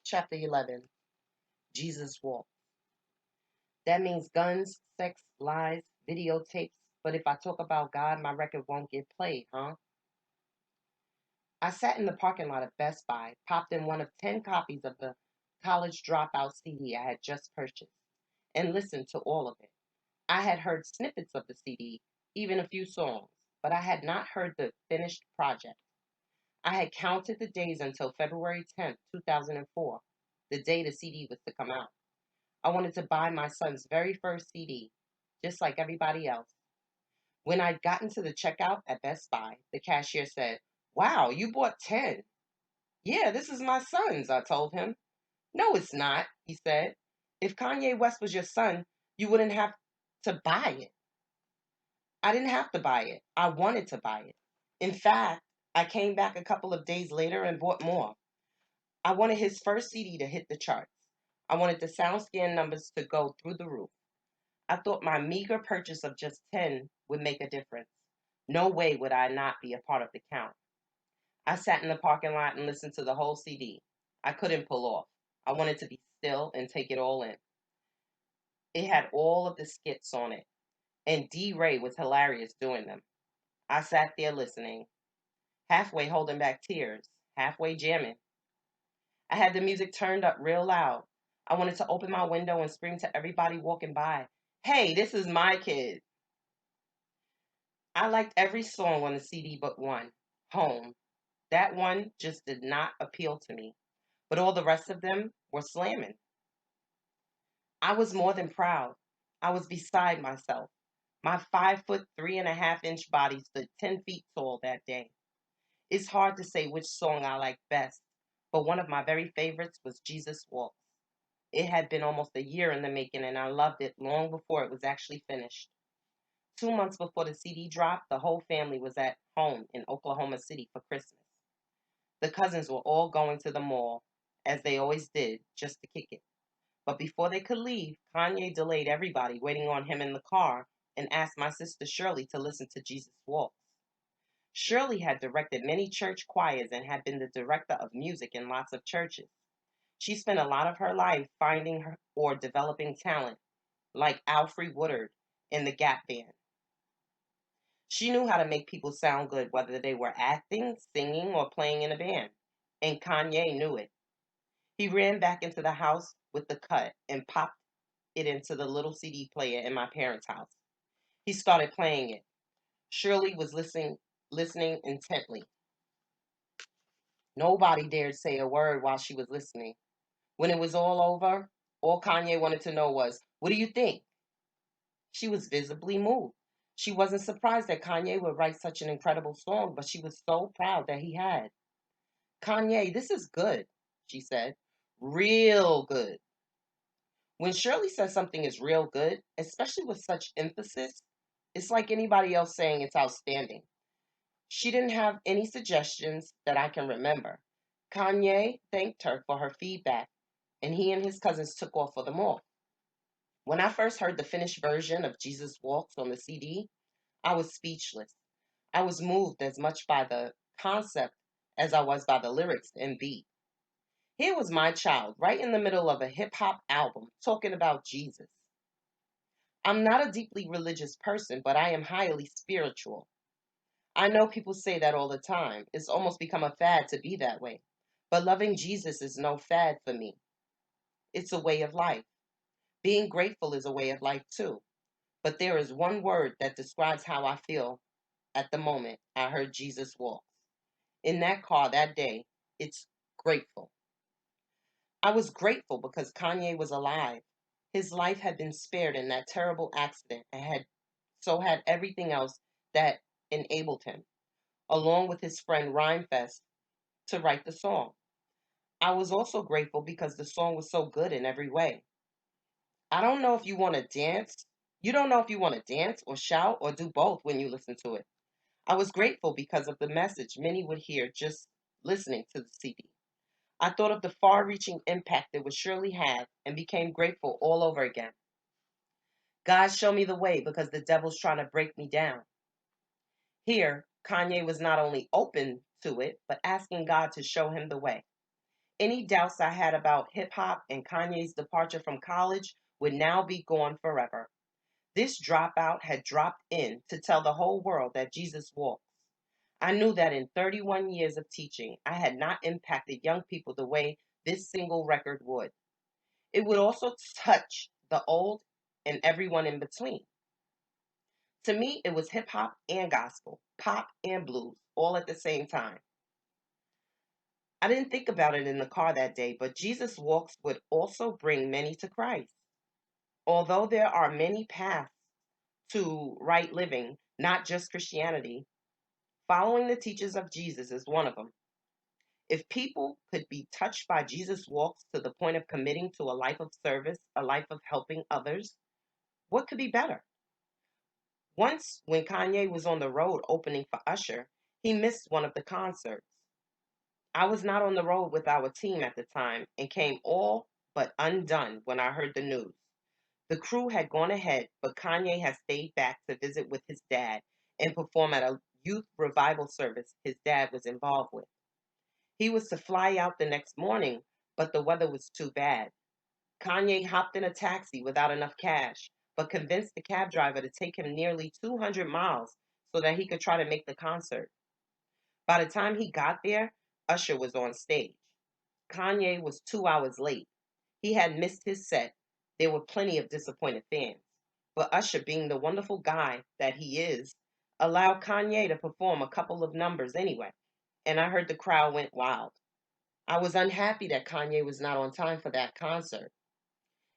Chapter 11, Jesus Walk. That means guns, sex, lies, videotapes. But if I talk about God, my record won't get played, huh? I sat in the parking lot of Best Buy, popped in one of 10 copies of the College Dropout CD I had just purchased, and listened to all of it. I had heard snippets of the CD, even a few songs, but I had not heard the finished project. I had counted the days until February 10th, 2004, the day the CD was to come out. I wanted to buy my son's very first CD, just like everybody else. When I'd gotten to the checkout at Best Buy, the cashier said, "Wow, you bought 10." "Yeah, this is my son's," I told him. "No, it's not," he said. "If Kanye West was your son, you wouldn't have to buy it." I didn't have to buy it. I wanted to buy it. In fact, I came back a couple of days later and bought more. I wanted his first CD to hit the charts. I wanted the SoundScan numbers to go through the roof. I thought my meager purchase of just 10 would make a difference. No way would I not be a part of the count. I sat in the parking lot and listened to the whole CD. I couldn't pull off. I wanted to be still and take it all in. It had all of the skits on it, and D. Ray was hilarious doing them. I sat there listening, halfway holding back tears, halfway jamming. I had the music turned up real loud. I wanted to open my window and scream to everybody walking by, "Hey, this is my kid." I liked every song on the CD but one, Home. That one just did not appeal to me, but all the rest of them were slamming. I was more than proud. I was beside myself. My 5 foot 3.5 inch body stood 10 feet tall that day. It's hard to say which song I liked best, but one of my very favorites was Jesus Walks. It had been almost a year in the making, and I loved it long before it was actually finished. 2 months before the CD dropped, the whole family was at home in Oklahoma City for Christmas. The cousins were all going to the mall, as they always did, just to kick it. But before they could leave, Kanye delayed everybody waiting on him in the car and asked my sister Shirley to listen to Jesus Walks. Shirley had directed many church choirs and had been the director of music in lots of churches. She spent a lot of her life finding her or developing talent, like Alfre Woodard in the Gap Band. She knew how to make people sound good, whether they were acting, singing, or playing in a band. And Kanye knew it. He ran back into the house with the cut and popped it into the little CD player in my parents' house. He started playing it. Shirley was listening intently. Nobody dared say a word while she was listening. When it was all over, all Kanye wanted to know was, "What do you think?" She was visibly moved. She wasn't surprised that Kanye would write such an incredible song, but she was so proud that he had. "Kanye, this is good," she said. "Real good." When Shirley says something is real good, especially with such emphasis, it's like anybody else saying it's outstanding. She didn't have any suggestions that I can remember. Kanye thanked her for her feedback, and he and his cousins took off for the mall. When I first heard the finished version of Jesus Walks on the CD, I was speechless. I was moved as much by the concept as I was by the lyrics and beat. Here was my child, right in the middle of a hip hop album, talking about Jesus. I'm not a deeply religious person, but I am highly spiritual. I know people say that all the time. It's almost become a fad to be that way. But loving Jesus is no fad for me. It's a way of life. Being grateful is a way of life too. But there is one word that describes how I feel at the moment I heard Jesus walk. In that car that day, it's grateful. I was grateful because Kanye was alive. His life had been spared in that terrible accident and had everything else that enabled him, along with his friend Rhymefest, to write the song. I was also grateful because the song was so good in every way. I don't know if you want to dance. You don't know if you want to dance or shout or do both when you listen to it. I was grateful because of the message many would hear just listening to the CD. I thought of the far reaching impact it would surely have and became grateful all over again. God, show me the way because the devil's trying to break me down. Here, Kanye was not only open to it, but asking God to show him the way. Any doubts I had about hip hop and Kanye's departure from college would now be gone forever. This dropout had dropped in to tell the whole world that Jesus walks. I knew that in 31 years of teaching, I had not impacted young people the way this single record would. It would also touch the old and everyone in between. To me, it was hip hop and gospel, pop and blues, all at the same time. I didn't think about it in the car that day, but Jesus Walks would also bring many to Christ. Although there are many paths to right living, not just Christianity, following the teachings of Jesus is one of them. If people could be touched by Jesus Walks to the point of committing to a life of service, a life of helping others, what could be better? Once, when Kanye was on the road opening for Usher, he missed one of the concerts. I was not on the road with our team at the time and came all but undone when I heard the news. The crew had gone ahead, but Kanye had stayed back to visit with his dad and perform at a youth revival service his dad was involved with. He was to fly out the next morning, but the weather was too bad. Kanye hopped in a taxi without enough cash, but convinced the cab driver to take him nearly 200 miles so that he could try to make the concert. By the time he got there, Usher was on stage. Kanye was 2 hours late. He had missed his set. There were plenty of disappointed fans. But Usher, being the wonderful guy that he is, allowed Kanye to perform a couple of numbers anyway. And I heard the crowd went wild. I was unhappy that Kanye was not on time for that concert.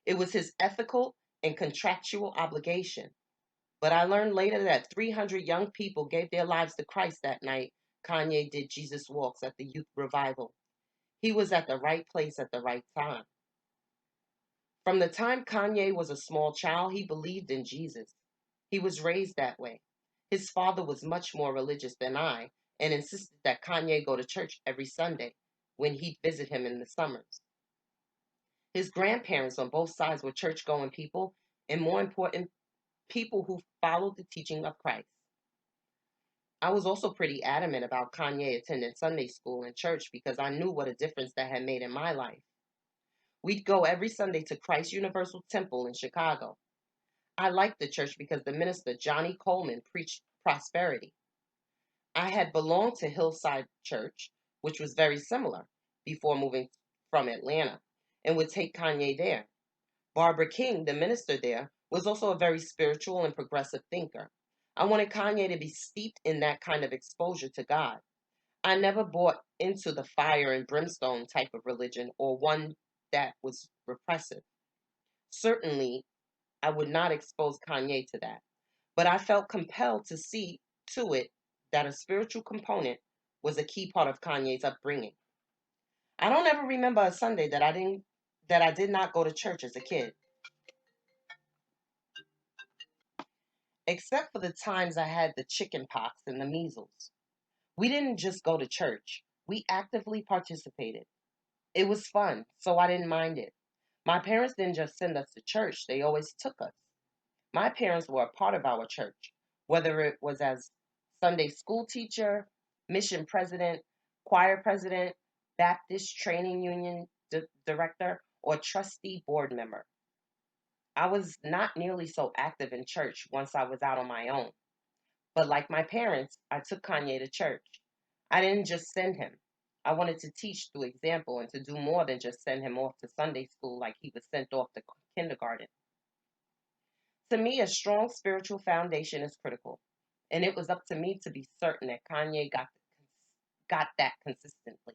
It was his ethical and contractual obligation. But I learned later that 300 young people gave their lives to Christ that night Kanye did Jesus Walks at the youth revival. He was at the right place at the right time. From the time Kanye was a small child, he believed in Jesus. He was raised that way. His father was much more religious than I and insisted that Kanye go to church every Sunday when he'd visit him in the summers. His grandparents on both sides were church going people, and more important, people who followed the teaching of Christ. I was also pretty adamant about Kanye attending Sunday school and church because I knew what a difference that had made in my life. We'd go every Sunday to Christ Universal Temple in Chicago. I liked the church because the minister, Johnny Coleman, preached prosperity. I had belonged to Hillside Church, which was very similar, before moving from Atlanta, and would take Kanye there. Barbara King, the minister there, was also a very spiritual and progressive thinker. I wanted Kanye to be steeped in that kind of exposure to God. I never bought into the fire and brimstone type of religion or one that was repressive. Certainly, I would not expose Kanye to that, but I felt compelled to see to it that a spiritual component was a key part of Kanye's upbringing. I don't ever remember a Sunday that I did not go to church as a kid, except for the times I had the chicken pox and the measles. We didn't just go to church. We actively participated. It was fun, so I didn't mind it. My parents didn't just send us to church, they always took us. My parents were a part of our church, whether it was as Sunday school teacher, mission president, choir president, Baptist training union director, or trustee board member. I was not nearly so active in church once I was out on my own. But like my parents, I took Kanye to church. I didn't just send him. I wanted to teach through example and to do more than just send him off to Sunday school like he was sent off to kindergarten. To me, a strong spiritual foundation is critical, and it was up to me to be certain that Kanye got that consistently.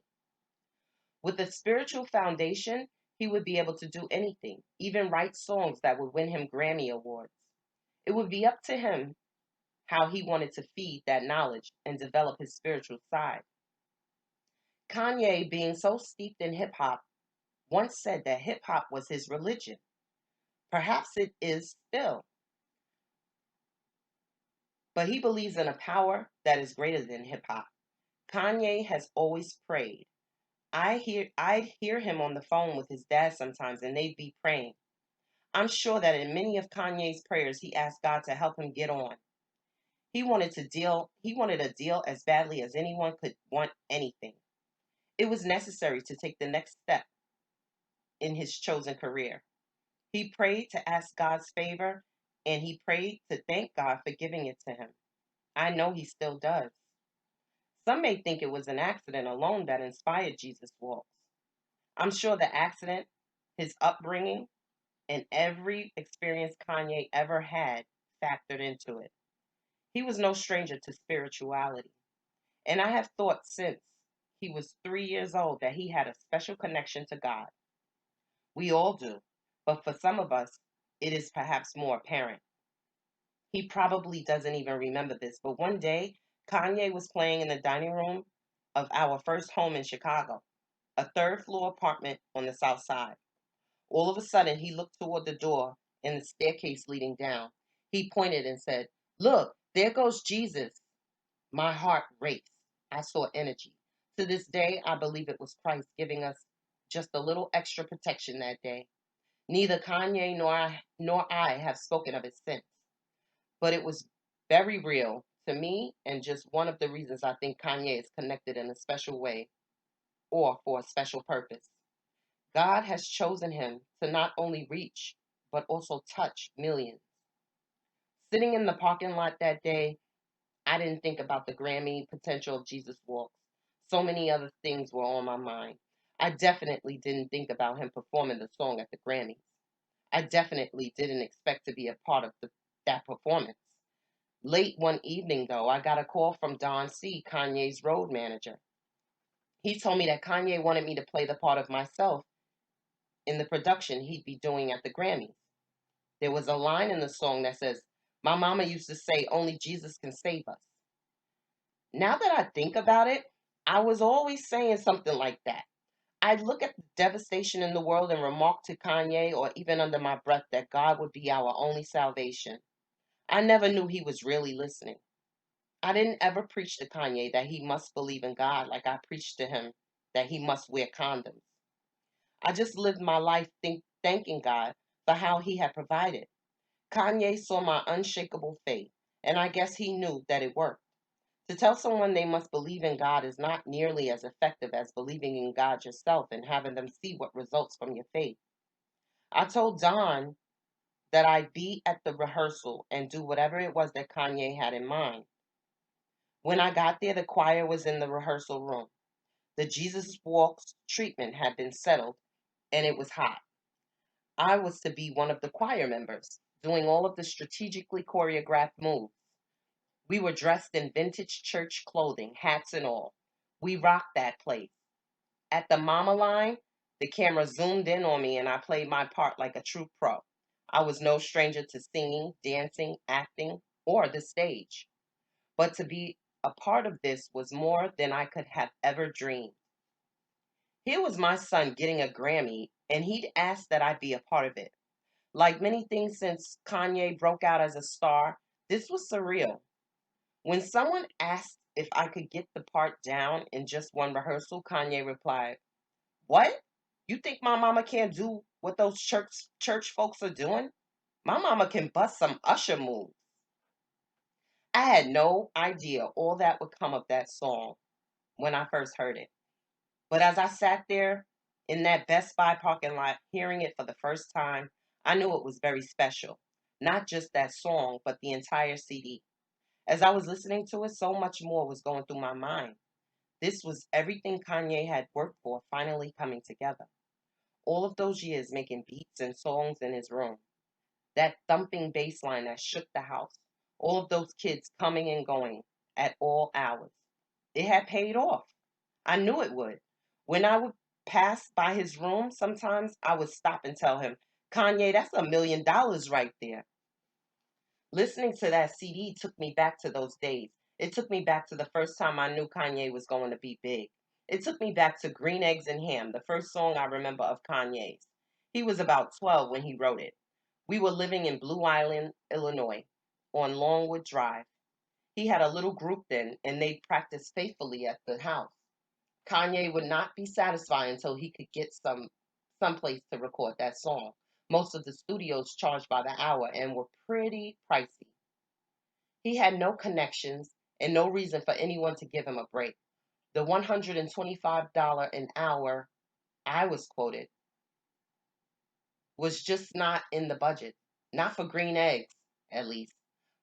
With a spiritual foundation, he would be able to do anything, even write songs that would win him Grammy Awards. It would be up to him how he wanted to feed that knowledge and develop his spiritual side. Kanye, being so steeped in hip hop, once said that hip hop was his religion. Perhaps it is still, but he believes in a power that is greater than hip hop. Kanye has always prayed. I'd hear him on the phone with his dad sometimes and they'd be praying. I'm sure that in many of Kanye's prayers he asked God to help him get on. He wanted a deal as badly as anyone could want anything. It was necessary to take the next step in his chosen career. He prayed to ask God's favor, and he prayed to thank God for giving it to him. I know he still does. Some may think it was an accident alone that inspired Jesus' walks. I'm sure the accident, his upbringing, and every experience Kanye ever had factored into it. He was no stranger to spirituality. And I have thought since he was 3 years old that he had a special connection to God. We all do. But for some of us, it is perhaps more apparent. He probably doesn't even remember this, but one day, Kanye was playing in the dining room of our first home in Chicago, a third floor apartment on the south side. All of a sudden, he looked toward the door and the staircase leading down. He pointed and said, "Look, there goes Jesus." My heart raced. I saw energy. To this day, I believe it was Christ giving us just a little extra protection that day. Neither Kanye nor I have spoken of it since, but it was very real to me and just one of the reasons I think Kanye is connected in a special way or for a special purpose. God has chosen him to not only reach, but also touch millions. Sitting in the parking lot that day, I didn't think about the Grammy potential of Jesus Walks. So many other things were on my mind. I definitely didn't think about him performing the song at the Grammys. I definitely didn't expect to be a part of that performance. Late one evening, though, I got a call from Don C., Kanye's road manager. He told me that Kanye wanted me to play the part of myself in the production he'd be doing at the Grammys. There was a line in the song that says, "My mama used to say only Jesus can save us." Now that I think about it, I was always saying something like that. I'd look at the devastation in the world and remark to Kanye or even under my breath that God would be our only salvation. I never knew he was really listening. I didn't ever preach to Kanye that he must believe in God like I preached to him that he must wear condoms. I just lived my life thanking God for how he had provided. Kanye saw my unshakable faith, and I guess he knew that it worked. To tell someone they must believe in God is not nearly as effective as believing in God yourself and having them see what results from your faith. I told Don that I'd be at the rehearsal and do whatever it was that Kanye had in mind. When I got there, the choir was in the rehearsal room. The Jesus Walks treatment had been settled, and it was hot. I was to be one of the choir members, doing all of the strategically choreographed moves. We were dressed in vintage church clothing, hats and all. We rocked that place. At the mama line, the camera zoomed in on me and I played my part like a true pro. I was no stranger to singing, dancing, acting, or the stage. But to be a part of this was more than I could have ever dreamed. Here was my son getting a Grammy, and he'd asked that I be a part of it. Like many things since Kanye broke out as a star, this was surreal. When someone asked if I could get the part down in just one rehearsal, Kanye replied, "What? You think my mama can't do what those church folks are doing? My mama can bust some usher moves." I had no idea all that would come of that song when I first heard it. But as I sat there in that Best Buy parking lot hearing it for the first time, I knew it was very special. Not just that song, but the entire CD. As I was listening to it, so much more was going through my mind. This was everything Kanye had worked for finally coming together. All of those years making beats and songs in his room. That thumping bass line that shook the house. All of those kids coming and going at all hours. It had paid off. I knew it would. When I would pass by his room, sometimes I would stop and tell him, "Kanye, that's $1 million right there." Listening to that CD took me back to those days. It took me back to the first time I knew Kanye was going to be big. It took me back to Green Eggs and Ham, the first song I remember of Kanye's. He was about 12 when he wrote it. We were living in Blue Island, Illinois, on Longwood Drive. He had a little group then, and they practiced faithfully at the house. Kanye would not be satisfied until he could get someplace to record that song. Most of the studios charged by the hour and were pretty pricey. He had no connections and no reason for anyone to give him a break. The $125 an hour I was quoted was just not in the budget. Not for green eggs, at least.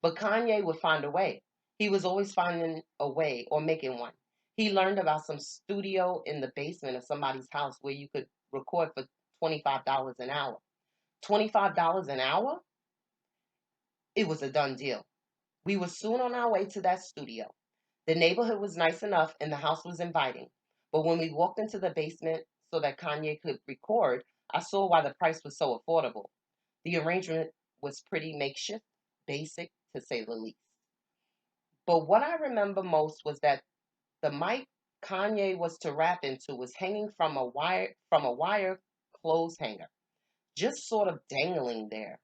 But Kanye would find a way. He was always finding a way or making one. He learned about some studio in the basement of somebody's house where you could record for $25 an hour. $25 an hour? It was a done deal. We were soon on our way to that studio. The neighborhood was nice enough and the house was inviting. But when we walked into the basement so that Kanye could record, I saw why the price was so affordable. The arrangement was pretty makeshift, basic to say the least. But what I remember most was that the mic Kanye was to rap into was hanging from a wire clothes hanger, just sort of dangling there.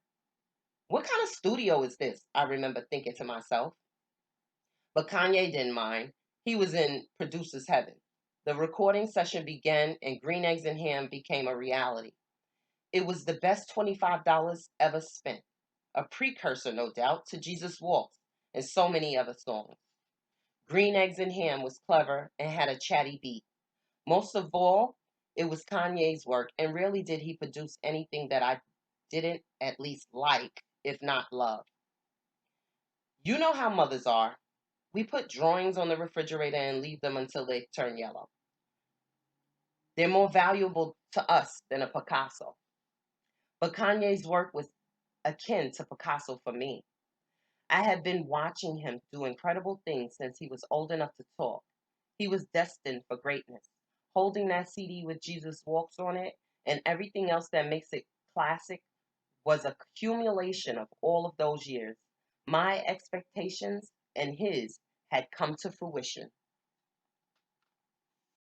What kind of studio is this? I remember thinking to myself. But Kanye didn't mind. He was in producer's heaven. The recording session began and Green Eggs and Ham became a reality. It was the best $25 ever spent, a precursor, no doubt, to Jesus Walks and so many other songs. Green Eggs and Ham was clever and had a chatty beat. Most of all, it was Kanye's work, and rarely did he produce anything that I didn't at least like, if not love. You know how mothers are. We put drawings on the refrigerator and leave them until they turn yellow. They're more valuable to us than a Picasso. But Kanye's work was akin to Picasso for me. I had been watching him do incredible things since he was old enough to talk. He was destined for greatness. Holding that CD with Jesus Walks on it and everything else that makes it classic was a accumulation of all of those years. My expectations and his had come to fruition.